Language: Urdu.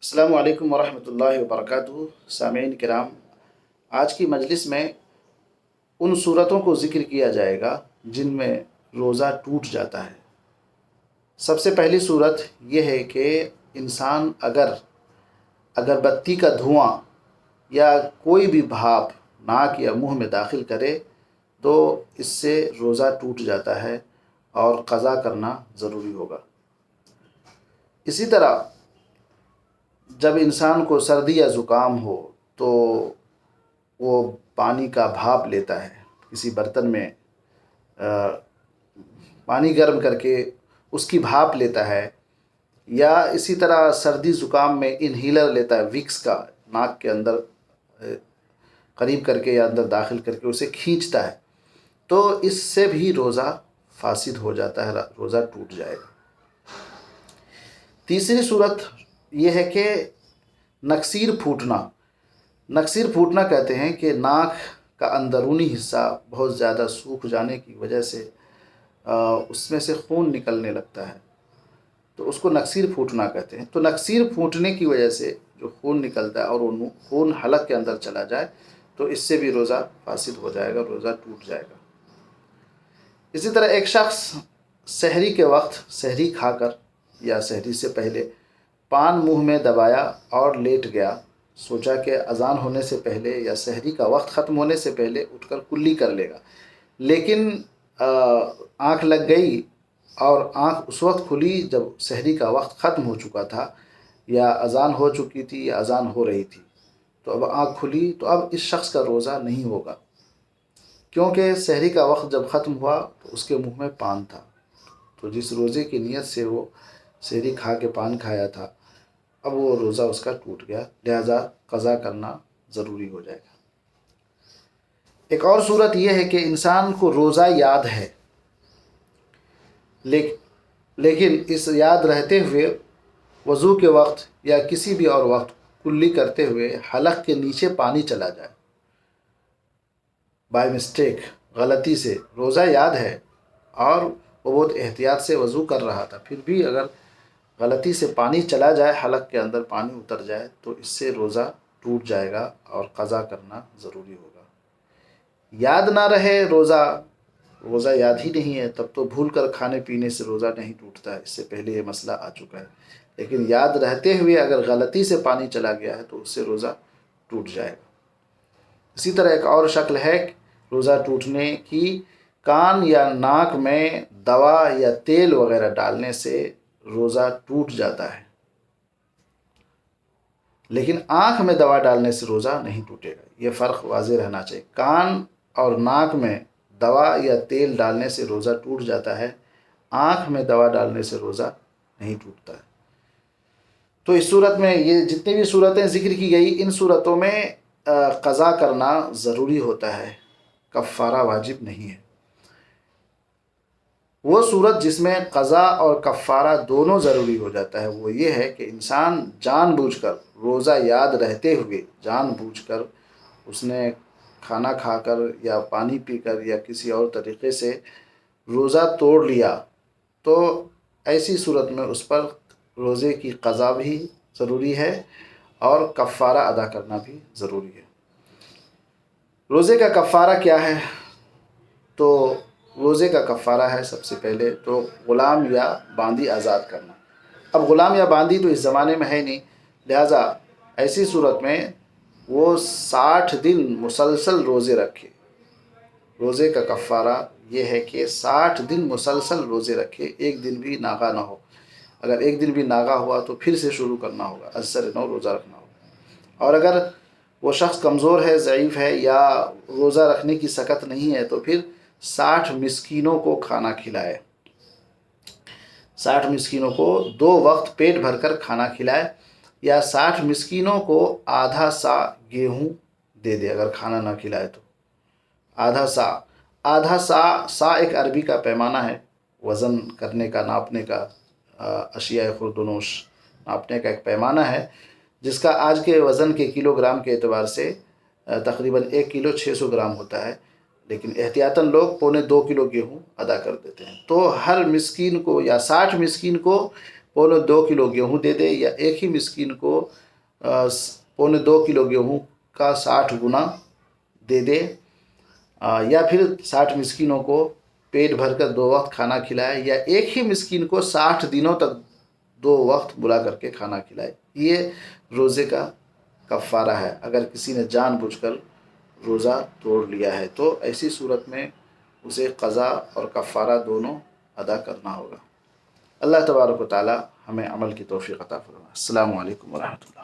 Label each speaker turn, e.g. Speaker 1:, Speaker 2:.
Speaker 1: السلام علیکم ورحمۃ اللہ وبرکاتہ۔ سامعین کرام، آج کی مجلس میں ان صورتوں کو ذکر کیا جائے گا جن میں روزہ ٹوٹ جاتا ہے۔ سب سے پہلی صورت یہ ہے کہ انسان اگر اگربتی کا دھواں یا کوئی بھی بھاپ ناک یا منہ میں داخل کرے تو اس سے روزہ ٹوٹ جاتا ہے اور قضا کرنا ضروری ہوگا۔ اسی طرح جب انسان کو سردی یا زکام ہو تو وہ پانی کا بھاپ لیتا ہے، کسی برتن میں پانی گرم کر کے اس کی بھاپ لیتا ہے، یا اسی طرح سردی زکام میں انہیلر لیتا ہے، وکس کا ناک کے اندر قریب کر کے یا اندر داخل کر کے اسے کھینچتا ہے، تو اس سے بھی روزہ فاسد ہو جاتا ہے، روزہ ٹوٹ جائے گا۔ تیسری صورت یہ ہے کہ نکسیر پھوٹنا۔ نکسیر پھوٹنا کہتے ہیں کہ ناک کا اندرونی حصہ بہت زیادہ سوکھ جانے کی وجہ سے اس میں سے خون نکلنے لگتا ہے، تو اس کو نکسیر پھوٹنا کہتے ہیں۔ تو نکسیر پھوٹنے کی وجہ سے جو خون نکلتا ہے اور وہ خون حلق کے اندر چلا جائے تو اس سے بھی روزہ فاسد ہو جائے گا، روزہ ٹوٹ جائے گا۔ اسی طرح ایک شخص سحری کے وقت سحری کھا کر یا سحری سے پہلے پان منہ میں دبایا اور لیٹ گیا، سوچا کہ اذان ہونے سے پہلے یا سحری کا وقت ختم ہونے سے پہلے اٹھ کر کلی کر لے گا، لیکن آنکھ لگ گئی اور آنکھ اس وقت کھلی جب سحری کا وقت ختم ہو چکا تھا یا اذان ہو چکی تھی یا اذان ہو رہی تھی، تو اب آنکھ کھلی تو اب اس شخص کا روزہ نہیں ہوگا، کیونکہ سحری کا وقت جب ختم ہوا تو اس کے منہ میں پان تھا، تو جس روزے کی نیت سے وہ سحری کھا کے پان کھایا تھا اب وہ روزہ اس کا ٹوٹ گیا، لہذا قضا کرنا ضروری ہو جائے گا۔ ایک اور صورت یہ ہے کہ انسان کو روزہ یاد ہے، لیکن اس یاد رہتے ہوئے وضو کے وقت یا کسی بھی اور وقت کلی کرتے ہوئے حلق کے نیچے پانی چلا جائے، بائی مسٹیک، غلطی سے روزہ یاد ہے اور وہ بہت احتیاط سے وضو کر رہا تھا، پھر بھی اگر غلطی سے پانی چلا جائے، حلق کے اندر پانی اتر جائے تو اس سے روزہ ٹوٹ جائے گا اور قضا کرنا ضروری ہوگا۔ یاد نہ رہے روزہ یاد ہی نہیں ہے تب تو بھول کر کھانے پینے سے روزہ نہیں ٹوٹتا ہے، اس سے پہلے یہ مسئلہ آ چکا ہے، لیکن یاد رہتے ہوئے اگر غلطی سے پانی چلا گیا ہے تو اس سے روزہ ٹوٹ جائے گا۔ اسی طرح ایک اور شکل ہے روزہ ٹوٹنے کی، کان یا ناک میں دوا یا تیل وغیرہ ڈالنے سے روزہ ٹوٹ جاتا ہے، لیکن آنکھ میں دوا ڈالنے سے روزہ نہیں ٹوٹے گا، یہ فرق واضح رہنا چاہیے۔ کان اور ناک میں دوا یا تیل ڈالنے سے روزہ ٹوٹ جاتا ہے، آنکھ میں دوا ڈالنے سے روزہ نہیں ٹوٹتا ہے۔ تو اس صورت میں یہ جتنی بھی صورتیں ذکر کی گئی، ان صورتوں میں قضا کرنا ضروری ہوتا ہے، کفارہ واجب نہیں ہے۔ وہ صورت جس میں قضا اور کفارہ دونوں ضروری ہو جاتا ہے وہ یہ ہے کہ انسان جان بوجھ کر روزہ یاد رہتے ہوئے جان بوجھ کر اس نے کھانا کھا کر یا پانی پی کر یا کسی اور طریقے سے روزہ توڑ لیا، تو ایسی صورت میں اس پر روزے کی قضا بھی ضروری ہے اور کفارہ ادا کرنا بھی ضروری ہے۔ روزے کا کفارہ کیا ہے؟ تو روزے کا کفارہ ہے سب سے پہلے تو غلام یا باندی آزاد کرنا۔ اب غلام یا باندی تو اس زمانے میں ہے نہیں، لہٰذا ایسی صورت میں وہ 60 دن مسلسل روزے رکھے۔ روزے کا کفارہ یہ ہے کہ 60 دن مسلسل روزے رکھے، ایک دن بھی ناغا نہ ہو، اگر ایک دن بھی ناغا ہوا تو پھر سے شروع کرنا ہوگا، از سر نو روزہ رکھنا ہوگا، اور اگر وہ شخص کمزور ہے، ضعیف ہے یا روزہ رکھنے کی سکت نہیں ہے تو پھر 60 مسکینوں کو کھانا کھلائے، 60 مسکینوں کو 2 وقت پیٹ بھر کر کھانا کھلائے، یا 60 مسکینوں کو آدھا سا گیہوں دے دے اگر کھانا نہ کھلائے تو، آدھا سا ایک عربی کا پیمانہ ہے، وزن کرنے کا، ناپنے کا، اشیاء خردنوش ناپنے کا ایک پیمانہ ہے، جس کا آج کے وزن کے کلو گرام کے اعتبار سے تقریباً 1 کلو 600 گرام ہوتا ہے، لیکن احتیاطاً لوگ 1.25 کلو گیہوں ادا کر دیتے ہیں۔ تو ہر مسکین کو یا 60 مسکین کو 2.25 کلو گیہوں دے دے، یا ایک ہی مسکین کو 2.25 کلو گیہوں کا 60 گنا دے دے، یا پھر 60 مسکینوں کو پیٹ بھر کر 2 وقت کھانا کھلائے، یا ایک ہی مسکین کو 60 دنوں تک 2 وقت بلا کر کے کھانا کھلائے۔ یہ روزے کا کفارہ ہے اگر کسی نے جان بوجھ کر روزہ توڑ لیا ہے تو ایسی صورت میں اسے قضا اور کفارہ دونوں ادا کرنا ہوگا۔ اللہ تبارک و تعالی ہمیں عمل کی توفیق عطا فرمائے۔ السلام علیکم ورحمۃ اللہ۔